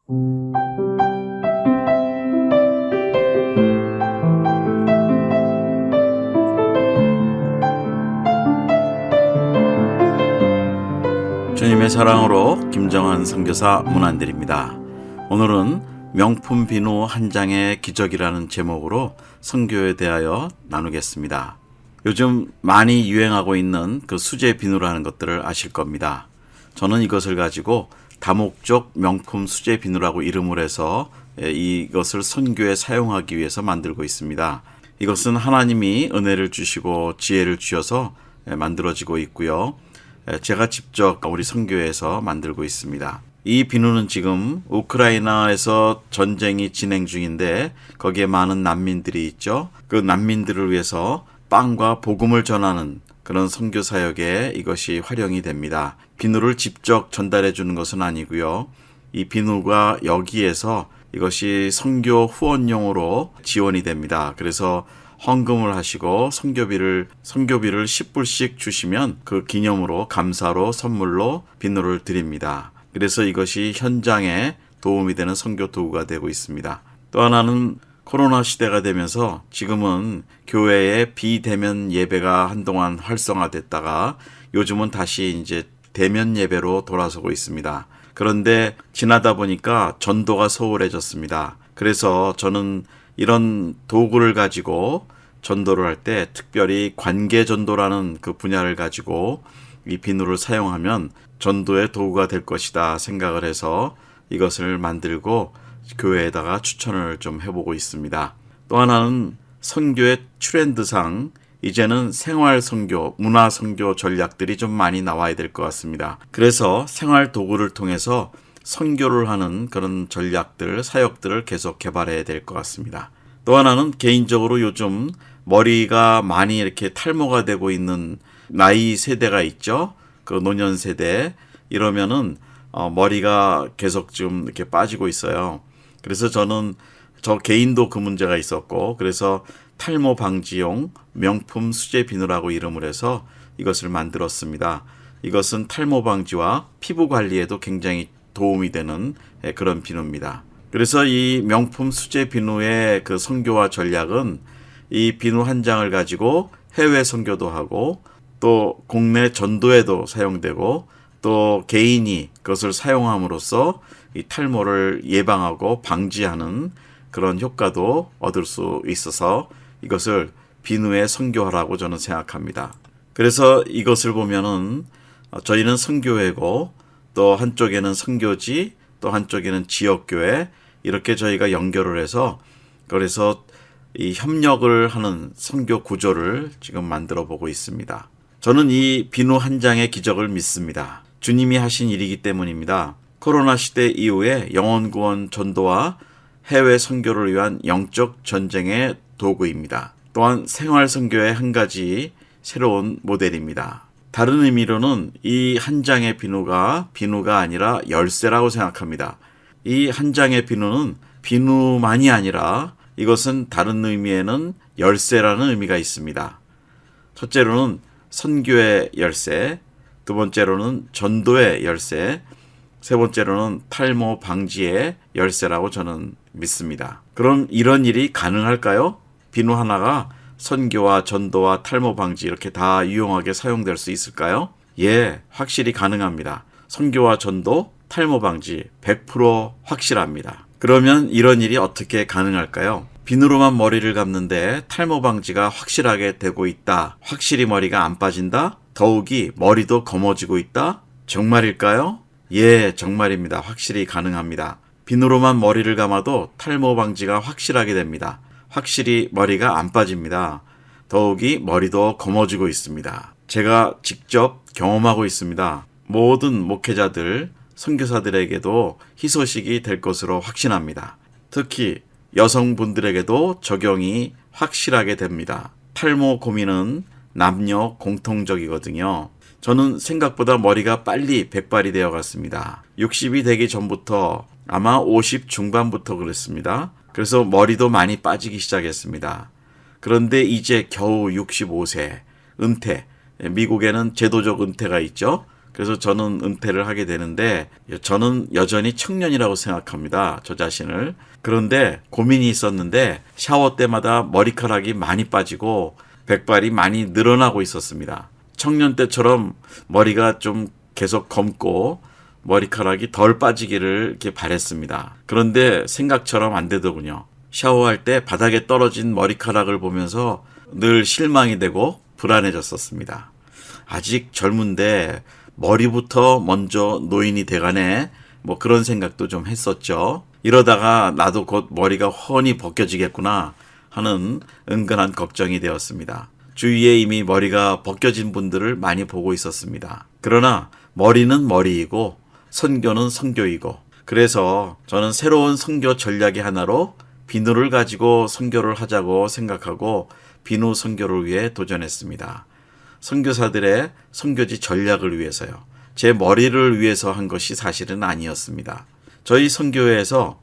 주님의 사랑으로 김정한 선교사 문안드립니다. 오늘은 명품 비누 한 장의 기적이라는 제목으로 선교에 대하여 나누겠습니다. 요즘 많이 유행하고 있는 그 수제 비누라는 것들을 아실 겁니다. 저는 이것을 가지고 다목적 명품 수제 비누라고 이름을 해서 이것을 선교에 사용하기 위해서 만들고 있습니다. 이것은 하나님이 은혜를 주시고 지혜를 주셔서 만들어지고 있고요. 제가 직접 우리 선교회에서 만들고 있습니다. 이 비누는 지금 우크라이나에서 전쟁이 진행 중인데 거기에 많은 난민들이 있죠. 그 난민들을 위해서 빵과 복음을 전하는 그런 선교 사역에 이것이 활용이 됩니다. 비누를 직접 전달해 주는 것은 아니고요. 이 비누가 여기에서 이것이 선교 후원용으로 지원이 됩니다. 그래서 헌금을 하시고 선교비를 10불씩 주시면 그 기념으로 감사로 선물로 비누를 드립니다. 그래서 이것이 현장에 도움이 되는 선교 도구가 되고 있습니다. 또 하나는 코로나 시대가 되면서 지금은 교회에 비대면 예배가 한동안 활성화됐다가 요즘은 다시 이제 대면 예배로 돌아서고 있습니다. 그런데 지나다 보니까 전도가 소홀해졌습니다. 그래서 저는 이런 도구를 가지고 전도를 할 때 특별히 관계 전도라는 그 분야를 가지고 이 비누를 사용하면 전도의 도구가 될 것이다 생각을 해서 이것을 만들고 교회에다가 추천을 좀 해보고 있습니다. 또 하나는 선교의 트렌드상 이제는 생활 선교, 문화 선교 전략들이 좀 많이 나와야 될 것 같습니다. 그래서 생활 도구를 통해서 선교를 하는 그런 전략들, 사역들을 계속 개발해야 될 것 같습니다. 또 하나는 개인적으로 요즘 머리가 많이 이렇게 탈모가 되고 있는 나이 세대가 있죠. 그 노년 세대 이러면은 머리가 계속 좀 이렇게 빠지고 있어요. 그래서 저 개인도 그 문제가 있었고 그래서 탈모 방지용 명품 수제 비누라고 이름을 해서 이것을 만들었습니다. 이것은 탈모 방지와 피부 관리에도 굉장히 도움이 되는 그런 비누입니다. 그래서 이 명품 수제 비누의 그 선교와 전략은 이 비누 한 장을 가지고 해외 선교도 하고 또 국내 전도에도 사용되고 또 개인이 그것을 사용함으로써 이 탈모를 예방하고 방지하는 그런 효과도 얻을 수 있어서 이것을 비누의 선교화라고 저는 생각합니다. 그래서 이것을 보면은 저희는 선교회고 또 한쪽에는 선교지 또 한쪽에는 지역교회 이렇게 저희가 연결을 해서 그래서 이 협력을 하는 선교 구조를 지금 만들어 보고 있습니다. 저는 이 비누 한 장의 기적을 믿습니다. 주님이 하신 일이기 때문입니다. 코로나 시대 이후에 영혼 구원 전도와 해외 선교를 위한 영적 전쟁의 도구입니다. 또한 생활 선교의 한 가지 새로운 모델입니다. 다른 의미로는 이 한 장의 비누가 아니라 열쇠라고 생각합니다. 이 한 장의 비누는 비누만이 아니라 이것은 다른 의미에는 열쇠라는 의미가 있습니다. 첫째로는 선교의 열쇠, 두 번째로는 전도의 열쇠, 세 번째로는 탈모 방지의 열쇠라고 저는 믿습니다. 그럼 이런 일이 가능할까요? 비누 하나가 선교와 전도와 탈모 방지 이렇게 다 유용하게 사용될 수 있을까요? 예, 확실히 가능합니다. 선교와 전도, 탈모 방지 100% 확실합니다. 그러면 이런 일이 어떻게 가능할까요? 비누로만 머리를 감는데 탈모 방지가 확실하게 되고 있다. 확실히 머리가 안 빠진다. 더욱이 머리도 검어지고 있다. 정말일까요? 예, 정말입니다. 확실히 가능합니다. 비누로만 머리를 감아도 탈모 방지가 확실하게 됩니다. 확실히 머리가 안 빠집니다. 더욱이 머리도 검어지고 있습니다. 제가 직접 경험하고 있습니다. 모든 목회자들, 선교사들에게도 희소식이 될 것으로 확신합니다. 특히 여성분들에게도 적용이 확실하게 됩니다. 탈모 고민은 남녀 공통적이거든요. 저는 생각보다 머리가 빨리 백발이 되어 갔습니다. 60이 되기 전부터 아마 50 중반부터 그랬습니다. 그래서 머리도 많이 빠지기 시작했습니다. 그런데 이제 겨우 65세, 은퇴, 미국에는 제도적 은퇴가 있죠. 그래서 저는 은퇴를 하게 되는데 저는 여전히 청년이라고 생각합니다. 저 자신을. 그런데 고민이 있었는데 샤워 때마다 머리카락이 많이 빠지고 백발이 많이 늘어나고 있었습니다. 청년 때처럼 머리가 좀 계속 검고 머리카락이 덜 빠지기를 이렇게 바랬습니다. 그런데 생각처럼 안 되더군요. 샤워할 때 바닥에 떨어진 머리카락을 보면서 늘 실망이 되고 불안해졌었습니다. 아직 젊은데 머리부터 먼저 노인이 돼가네, 뭐 그런 생각도 좀 했었죠. 이러다가 나도 곧 머리가 훤히 벗겨지겠구나 하는 은근한 걱정이 되었습니다. 주위에 이미 머리가 벗겨진 분들을 많이 보고 있었습니다. 그러나 머리는 머리이고 선교는 선교이고, 그래서 저는 새로운 선교 전략의 하나로 비누를 가지고 선교를 하자고 생각하고 비누 선교를 위해 도전했습니다. 선교사들의 선교지 전략을 위해서요. 제 머리를 위해서 한 것이 사실은 아니었습니다. 저희 선교회에서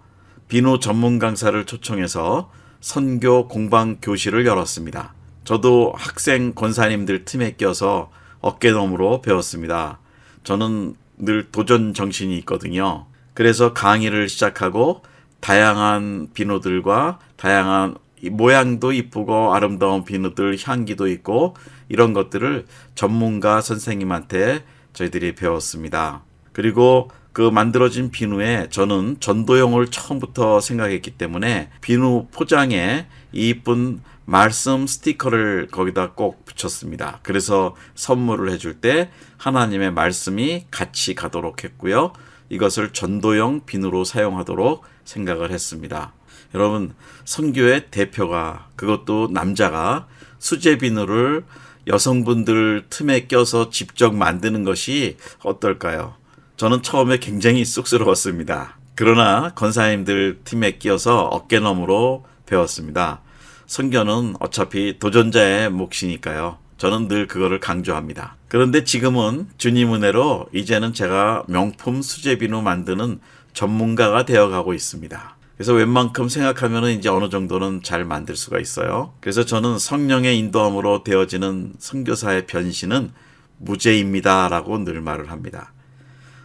비누 전문 강사를 초청해서 선교 공방 교실을 열었습니다. 저도 학생 권사님들 틈에 껴서 어깨너머로 배웠습니다. 저는 늘 도전 정신이 있거든요. 그래서 강의를 시작하고 다양한 비누들과 다양한 모양도 이쁘고 아름다운 비누들, 향기도 있고 이런 것들을 전문가 선생님한테 저희들이 배웠습니다. 그리고 그 만들어진 비누에 저는 전도용을 처음부터 생각했기 때문에 비누 포장에 이쁜 말씀 스티커를 거기다 꼭 붙였습니다. 그래서 선물을 해줄 때 하나님의 말씀이 같이 가도록 했고요. 이것을 전도용 비누로 사용하도록 생각을 했습니다. 여러분, 선교의 대표가, 그것도 남자가 수제 비누를 여성분들 틈에 껴서 직접 만드는 것이 어떨까요? 저는 처음에 굉장히 쑥스러웠습니다. 그러나 권사님들 틈에 끼어서 어깨너머로 배웠습니다. 선교는 어차피 도전자의 몫이니까요. 저는 늘 그거를 강조합니다. 그런데 지금은 주님 은혜로 이제는 제가 명품 수제 비누 만드는 전문가가 되어가고 있습니다. 그래서 웬만큼 생각하면 이제 어느 정도는 잘 만들 수가 있어요. 그래서 저는 성령의 인도함으로 되어지는 선교사의 변신은 무죄입니다 라고 늘 말을 합니다.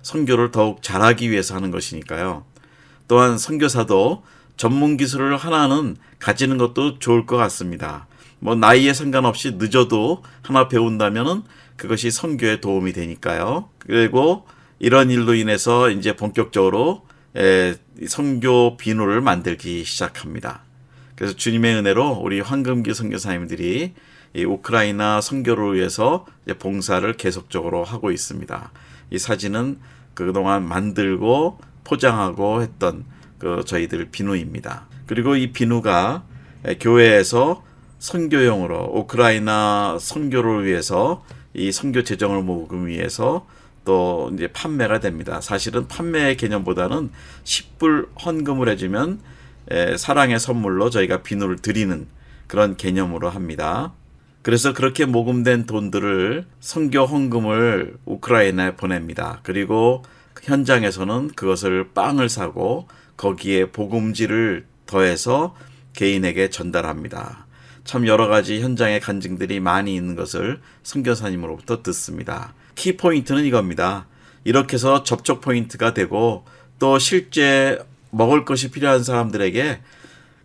선교를 더욱 잘하기 위해서 하는 것이니까요. 또한 선교사도 전문 기술을 하나는 가지는 것도 좋을 것 같습니다. 뭐 나이에 상관없이 늦어도 하나 배운다면은 그것이 선교에 도움이 되니까요. 그리고 이런 일로 인해서 이제 본격적으로 선교 비누를 만들기 시작합니다. 그래서 주님의 은혜로 우리 황금기 선교사님들이 이 우크라이나 선교를 위해서 이제 봉사를 계속적으로 하고 있습니다. 이 사진은 그동안 만들고 포장하고 했던 그 저희들 비누입니다. 그리고 이 비누가 교회에서 선교용으로 우크라이나 선교를 위해서 이 선교 재정을 모으기 위해서 또 이제 판매가 됩니다. 사실은 판매의 개념보다는 10불 헌금을 해주면 사랑의 선물로 저희가 비누를 드리는 그런 개념으로 합니다. 그래서 그렇게 모금된 돈들을 선교 헌금을 우크라이나에 보냅니다. 그리고 현장에서는 그것을 빵을 사고 거기에 복음지를 더해서 개인에게 전달합니다. 참 여러 가지 현장의 간증들이 많이 있는 것을 선교사님으로부터 듣습니다. 키포인트는 이겁니다. 이렇게 해서 접촉 포인트가 되고 또 실제 먹을 것이 필요한 사람들에게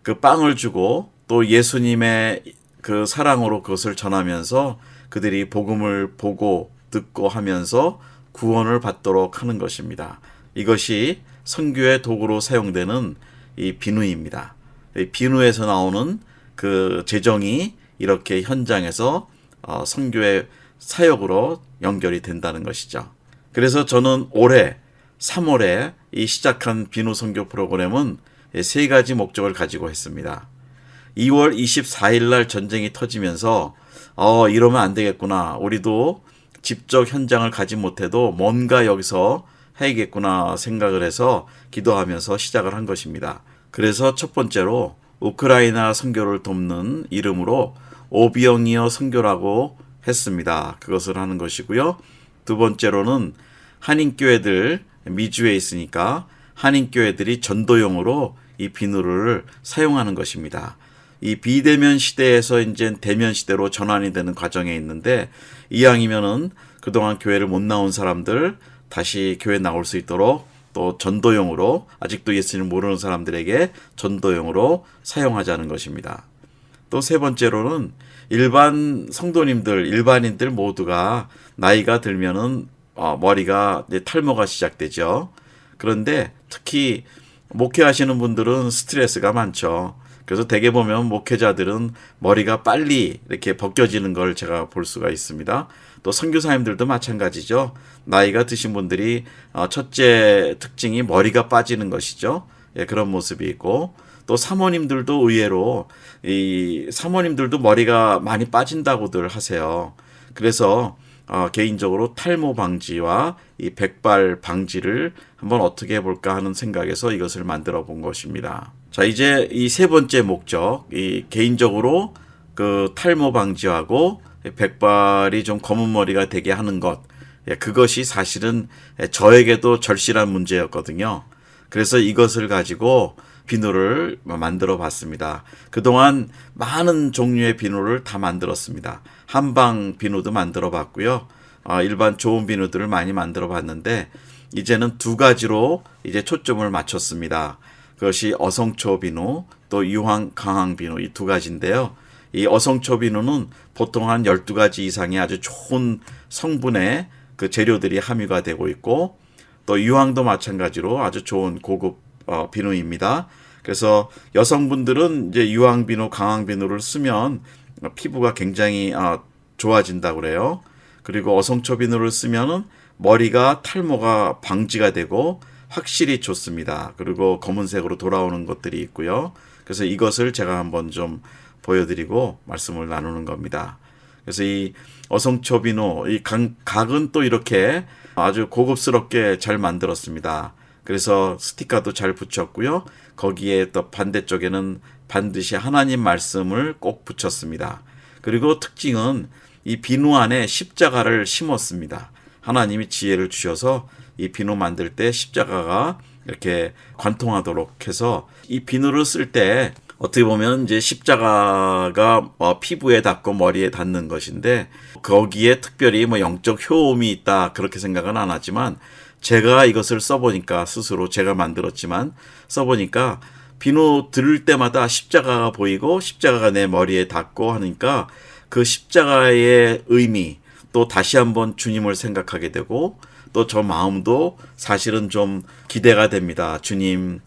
그 빵을 주고 또 예수님의 그 사랑으로 그것을 전하면서 그들이 복음을 보고 듣고 하면서 구원을 받도록 하는 것입니다. 이것이 선교의 도구로 사용되는 이 비누입니다. 이 비누에서 나오는 그 재정이 이렇게 현장에서 선교의 사역으로 연결이 된다는 것이죠. 그래서 저는 올해 3월에 이 시작한 비누 선교 프로그램은 세 가지 목적을 가지고 했습니다. 2월 24일 날 전쟁이 터지면서 이러면 안 되겠구나. 우리도 직접 현장을 가지 못해도 뭔가 여기서 해야겠구나 생각을 해서 기도하면서 시작을 한 것입니다. 그래서 첫 번째로 우크라이나 선교를 돕는 이름으로 오비영이어 선교라고 했습니다. 그것을 하는 것이고요. 두 번째로는 한인교회들 미주에 있으니까 한인교회들이 전도용으로 이 비누를 사용하는 것입니다. 이 비대면 시대에서 이제 대면 시대로 전환이 되는 과정에 있는데 이왕이면은 그동안 교회를 못 나온 사람들 다시 교회 나올 수 있도록 또 전도용으로 아직도 예수님을 모르는 사람들에게 전도용으로 사용하자는 것입니다. 또 세 번째로는 일반 성도님들, 일반인들 모두가 나이가 들면은 머리가 이제 탈모가 시작되죠. 그런데 특히 목회하시는 분들은 스트레스가 많죠. 그래서 대개 보면 목회자들은 머리가 빨리 이렇게 벗겨지는 걸 제가 볼 수가 있습니다. 또 선교사님들도 마찬가지죠. 나이가 드신 분들이 첫째 특징이 머리가 빠지는 것이죠. 예, 그런 모습이 있고 또 사모님들도 의외로 이 사모님들도 머리가 많이 빠진다고들 하세요. 그래서 개인적으로 탈모 방지와 이 백발 방지를 한번 어떻게 해볼까 하는 생각에서 이것을 만들어 본 것입니다. 자, 이제 이 세 번째 목적, 이 개인적으로 그 탈모 방지하고 백발이 좀 검은 머리가 되게 하는 것, 그것이 사실은 저에게도 절실한 문제였거든요. 그래서 이것을 가지고 비누를 만들어 봤습니다. 그동안 많은 종류의 비누를 다 만들었습니다. 한방 비누도 만들어 봤고요. 일반 좋은 비누들을 많이 만들어 봤는데 이제는 두 가지로 이제 초점을 맞췄습니다. 그것이 어성초 비누, 또 유황 강황 비누 이 두 가지인데요. 이 어성초 비누는 보통 한 12가지 이상의 아주 좋은 성분의 그 재료들이 함유가 되고 있고 또 유황도 마찬가지로 아주 좋은 고급 비누입니다. 그래서 여성분들은 이제 유황 비누, 강황 비누를 쓰면 피부가 굉장히 좋아진다고 그래요. 그리고 어성초 비누를 쓰면은 머리가 탈모가 방지가 되고 확실히 좋습니다. 그리고 검은색으로 돌아오는 것들이 있고요. 그래서 이것을 제가 한번 좀 보여드리고 말씀을 나누는 겁니다. 그래서 이 어성초 비누, 이 각은 또 이렇게 아주 고급스럽게 잘 만들었습니다. 그래서 스티커도 잘 붙였고요. 거기에 또 반대쪽에는 반드시 하나님 말씀을 꼭 붙였습니다. 그리고 특징은 이 비누 안에 십자가를 심었습니다. 하나님이 지혜를 주셔서 이 비누 만들 때 십자가가 이렇게 관통하도록 해서 이 비누를 쓸 때 어떻게 보면 이제 십자가가 피부에 닿고 머리에 닿는 것인데 거기에 특별히 뭐 영적 효험이 있다 그렇게 생각은 안 하지만 제가 이것을 써보니까 스스로 제가 만들었지만 써보니까 비누 들을 때마다 십자가가 보이고 십자가가 내 머리에 닿고 하니까 그 십자가의 의미 또 다시 한번 주님을 생각하게 되고 또 저 마음도 사실은 좀 기대가 됩니다. 주님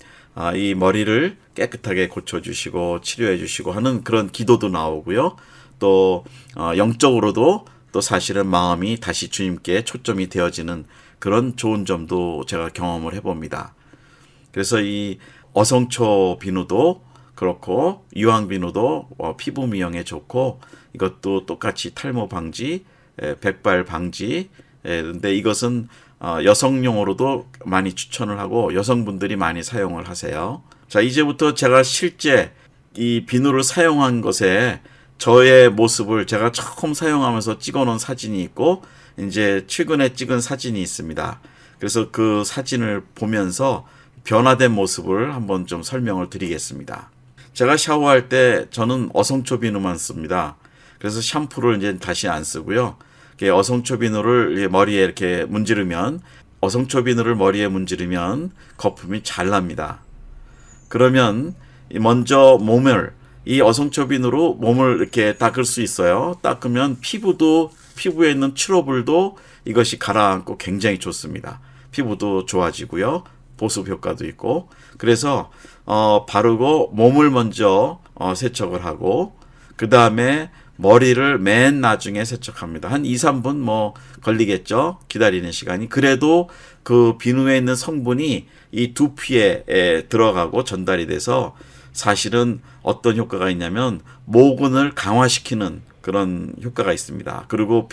이 머리를 깨끗하게 고쳐주시고 치료해주시고 하는 그런 기도도 나오고요. 또 영적으로도 또 사실은 마음이 다시 주님께 초점이 되어지는 그런 좋은 점도 제가 경험을 해봅니다. 그래서 이 어성초 비누도 그렇고 유황 비누도 피부 미용에 좋고 이것도 똑같이 탈모 방지, 백발 방지. 근데 이것은 여성용으로도 많이 추천을 하고 여성분들이 많이 사용을 하세요. 자, 이제부터 제가 실제 이 비누를 사용한 것에 저의 모습을 제가 처음 사용하면서 찍어놓은 사진이 있고 이제 최근에 찍은 사진이 있습니다. 그래서 그 사진을 보면서 변화된 모습을 한번 좀 설명을 드리겠습니다. 제가 샤워할 때 저는 어성초 비누만 씁니다. 그래서 샴푸를 이제 다시 안 쓰고요. 어성초 비누를 머리에 이렇게 문지르면 어성초 비누를 머리에 문지르면 거품이 잘 납니다. 그러면 먼저 몸을 이 어성초 비누로 몸을 이렇게 닦을 수 있어요. 닦으면 피부에 있는 트러블도 이것이 가라앉고 굉장히 좋습니다. 피부도 좋아지고요. 보습 효과도 있고. 그래서 바르고 몸을 먼저 세척을 하고 그 다음에 머리를 맨 나중에 세척합니다. 한 2, 3분 뭐 걸리겠죠. 기다리는 시간이. 그래도 그 비누에 있는 성분이 이 두피에 들어가고 전달이 돼서 사실은 어떤 효과가 있냐면 모근을 강화시키는 그런 효과가 있습니다. 그리고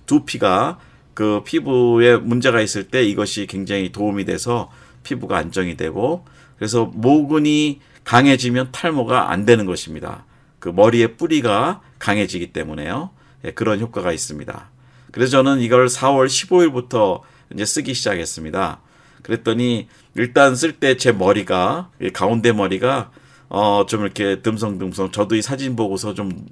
두피가 그 피부에 문제가 있을 때 이것이 굉장히 도움이 돼서 피부가 안정이 되고 그래서 모근이 강해지면 탈모가 안 되는 것입니다. 그 머리의 뿌리가 강해지기 때문에요. 그런 효과가 있습니다. 그래서 저는 이걸 4월 15일부터 이제 쓰기 시작했습니다. 그랬더니 일단 쓸 때 제 머리가 가운데 머리가 좀 이렇게 듬성듬성 저도 이 사진 보고서 좀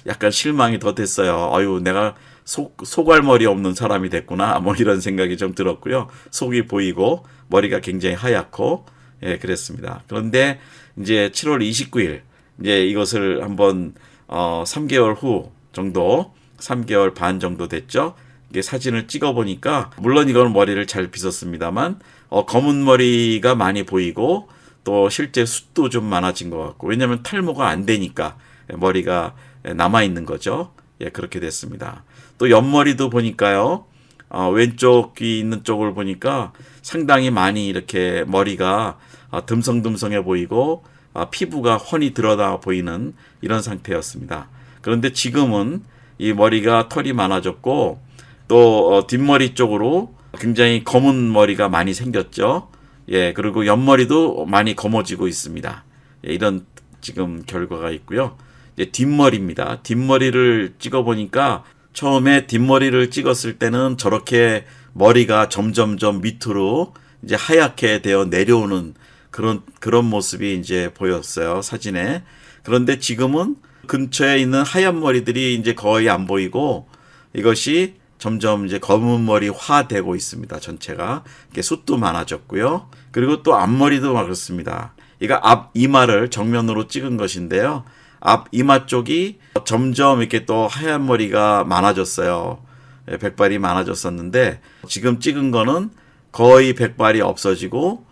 약간 실망이 더 됐어요. 내가 소갈머리 없는 사람이 됐구나. 뭐 이런 생각이 좀 들었고요. 속이 보이고 머리가 굉장히 하얗고 예, 그랬습니다. 그런데 이제 7월 29일 이제 이것을 한번 3개월 후 정도 3개월 반 정도 됐죠. 이게 사진을 찍어 보니까 물론 이건 머리를 잘 빗었습니다만 검은 머리가 많이 보이고 또 실제 숱도 좀 많아진 것 같고 왜냐하면 탈모가 안 되니까 머리가 남아 있는 거죠. 예, 그렇게 됐습니다. 또 옆머리도 보니까요. 왼쪽 귀 있는 쪽을 보니까 상당히 많이 이렇게 머리가 듬성듬성해 보이고 피부가 훤히 드러나 보이는 이런 상태였습니다. 그런데 지금은 이 머리가 털이 많아졌고 또 뒷머리 쪽으로 굉장히 검은 머리가 많이 생겼죠. 예, 그리고 옆머리도 많이 검어지고 있습니다. 예, 이런 지금 결과가 있고요. 이제 뒷머리입니다. 뒷머리를 찍어보니까 처음에 뒷머리를 찍었을 때는 저렇게 머리가 점점점 밑으로 이제 하얗게 되어 내려오는 그런 모습이 이제 보였어요, 사진에. 그런데 지금은 근처에 있는 하얀 머리들이 이제 거의 안 보이고 이것이 점점 이제 검은 머리화되고 있습니다. 전체가. 이렇게 숱도 많아졌고요. 그리고 또 앞머리도 그렇습니다. 이거 앞 이마를 정면으로 찍은 것인데요. 앞 이마 쪽이 점점 이렇게 또 하얀 머리가 많아졌어요. 백발이 많아졌었는데 지금 찍은 거는 거의 백발이 없어지고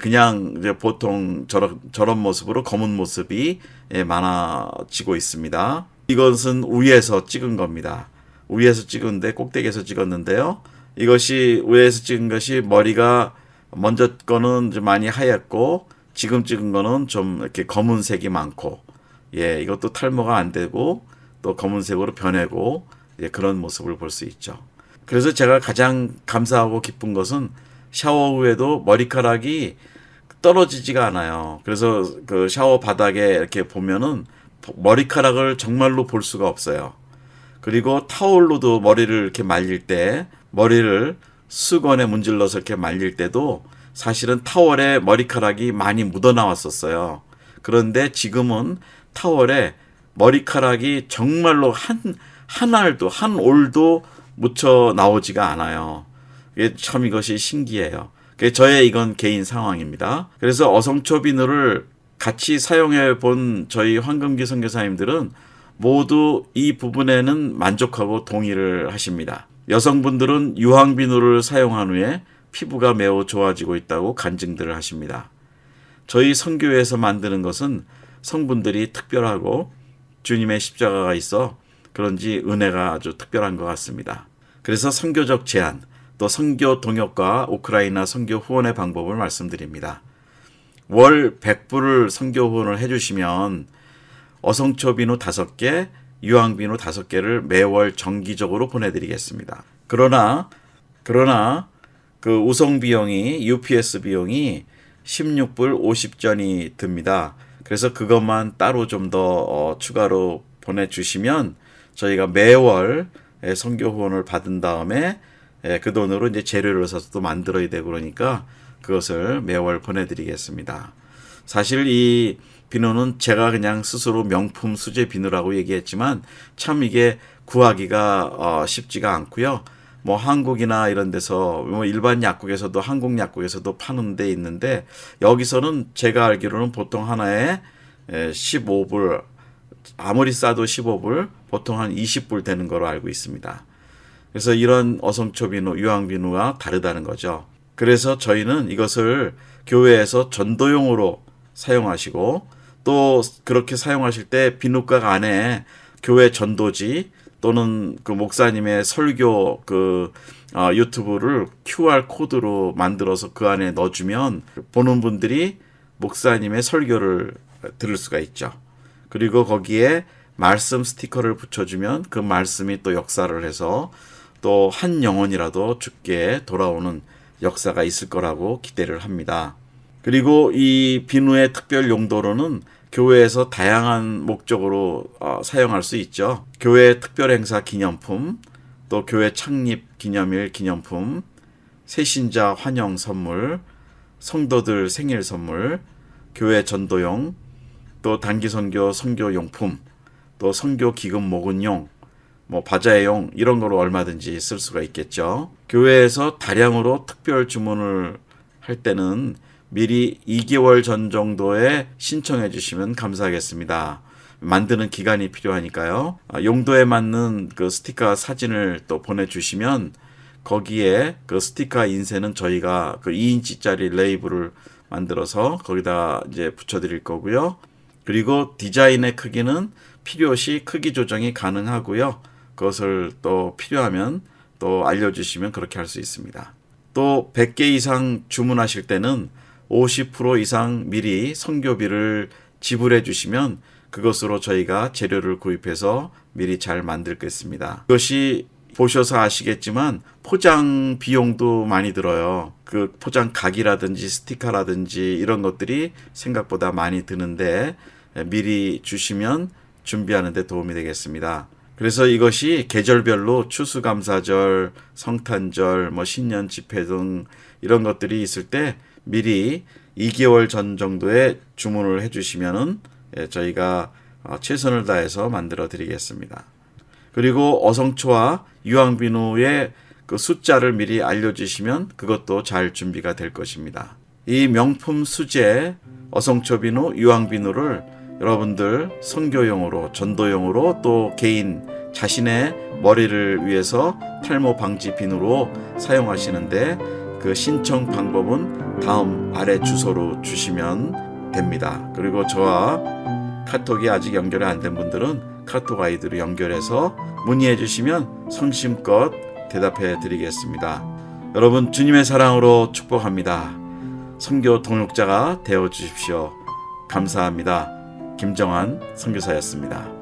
그냥 이제 보통 저런 모습으로 검은 모습이 많아지고 있습니다. 이것은 위에서 찍은 겁니다. 위에서 찍은데 꼭대기에서 찍었는데요. 이것이 위에서 찍은 것이 머리가 먼저 거는 좀 많이 하얗고 지금 찍은 거는 좀 이렇게 검은색이 많고 예, 이것도 탈모가 안 되고 또 검은색으로 변하고 예, 그런 모습을 볼 수 있죠. 그래서 제가 가장 감사하고 기쁜 것은 샤워 후에도 머리카락이 떨어지지가 않아요. 그래서 그 샤워 바닥에 이렇게 보면은 머리카락을 정말로 볼 수가 없어요. 그리고 타올로도 머리를 이렇게 말릴 때 머리를 수건에 문질러서 이렇게 말릴 때도 사실은 타월에 머리카락이 많이 묻어 나왔었어요. 그런데 지금은 타월에 머리카락이 정말로 한 알도 한 올도 묻혀 나오지가 않아요. 참 이것이 신기해요. 저의 이건 개인 상황입니다. 그래서 어성초 비누를 같이 사용해 본 저희 황금기 선교사님들은 모두 이 부분에는 만족하고 동의를 하십니다. 여성분들은 유황 비누를 사용한 후에 피부가 매우 좋아지고 있다고 간증들을 하십니다. 저희 선교회에서 만드는 것은 성분들이 특별하고 주님의 십자가가 있어 그런지 은혜가 아주 특별한 것 같습니다. 그래서 선교적 제안, 또 선교 동역과 우크라이나 선교 후원의 방법을 말씀드립니다. 월 100불을 선교 후원을 해주시면 어성초 비누 5개, 유황 비누 5개를 매월 정기적으로 보내드리겠습니다. 그러나 그 우송 비용이 UPS 비용이 16불 50전이 듭니다. 그래서 그것만 따로 좀 더 추가로 보내주시면 저희가 매월 선교 후원을 받은 다음에 그 돈으로 이제 재료를 사서 또 만들어야 되고 그러니까 그것을 매월 보내드리겠습니다. 사실 이 비누는 제가 그냥 스스로 명품 수제 비누라고 얘기했지만 참 이게 구하기가 쉽지가 않고요. 뭐 한국이나 이런 데서 뭐 일반 약국에서도 한국 약국에서도 파는 데 있는데 여기서는 제가 알기로는 보통 하나에 15불 아무리 싸도 15불 보통 한 20불 되는 거로 알고 있습니다. 그래서 이런 어성초 비누, 유황 비누와 다르다는 거죠. 그래서 저희는 이것을 교회에서 전도용으로 사용하시고 또 그렇게 사용하실 때 비누각 안에 교회 전도지 또는 그 목사님의 설교 유튜브를 QR 코드로 만들어서 그 안에 넣어주면 보는 분들이 목사님의 설교를 들을 수가 있죠. 그리고 거기에 말씀 스티커를 붙여주면 그 말씀이 또 역사를 해서 또 한 영혼이라도 죽게 돌아오는 역사가 있을 거라고 기대를 합니다. 그리고 이 비누의 특별 용도로는 교회에서 다양한 목적으로 사용할 수 있죠. 교회 특별 행사 기념품, 또 교회 창립 기념일 기념품, 새신자 환영 선물, 성도들 생일 선물, 교회 전도용, 또 단기 선교 선교용품, 또 선교 기금 모금용, 뭐 바자회용 이런 거로 얼마든지 쓸 수가 있겠죠. 교회에서 다량으로 특별 주문을 할 때는 미리 2개월 전 정도에 신청해 주시면 감사하겠습니다. 만드는 기간이 필요하니까요. 용도에 맞는 그 스티커 사진을 또 보내주시면 거기에 그 스티커 인쇄는 저희가 그 2인치짜리 레이블을 만들어서 거기다 이제 붙여드릴 거고요. 그리고 디자인의 크기는 필요시 크기 조정이 가능하고요. 그것을 또 필요하면 또 알려주시면 그렇게 할 수 있습니다. 또 100개 이상 주문하실 때는 50% 이상 미리 선교비를 지불해 주시면 그것으로 저희가 재료를 구입해서 미리 잘 만들겠습니다. 그것이 보셔서 아시겠지만 포장 비용도 많이 들어요. 그 포장 각이라든지 스티커라든지 이런 것들이 생각보다 많이 드는데 미리 주시면 준비하는 데 도움이 되겠습니다. 그래서 이것이 계절별로 추수감사절, 성탄절, 신년 집회 등 이런 것들이 있을 때 미리 2개월 전 정도에 주문을 해주시면은 저희가 최선을 다해서 만들어 드리겠습니다. 그리고 어성초와 유황비누의 그 숫자를 미리 알려주시면 그것도 잘 준비가 될 것입니다. 이 명품 수제 어성초 비누, 유황비누를 여러분들 선교용으로, 전도용으로 또 개인 자신의 머리를 위해서 탈모 방지 비누로 사용하시는데 그 신청 방법은 다음 아래 주소로 주시면 됩니다. 그리고 저와 카톡이 아직 연결이 안 된 분들은 카톡 아이디로 연결해서 문의해 주시면 성심껏 대답해 드리겠습니다. 여러분 주님의 사랑으로 축복합니다. 선교 동역자가 되어 주십시오. 감사합니다. 김정한 선교사였습니다.